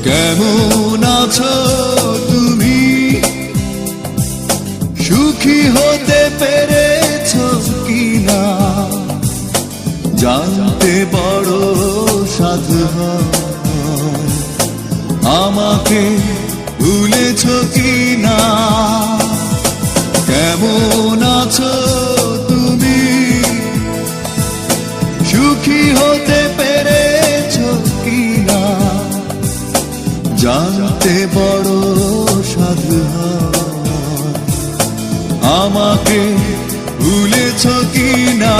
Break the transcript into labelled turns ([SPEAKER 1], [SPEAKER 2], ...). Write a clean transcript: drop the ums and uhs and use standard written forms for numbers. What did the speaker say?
[SPEAKER 1] কেমন আছো তুমি? সুখী হতে পেরেছো কিনা জানতে বড় সাধু হয়। আমাকে ভুলেছো কিনা? কেমন আছো তুমি? সুখী হতে পেরেছো কিনা জানতে বড় সাধু হয়। আমাকে ভুলেছো কিনা?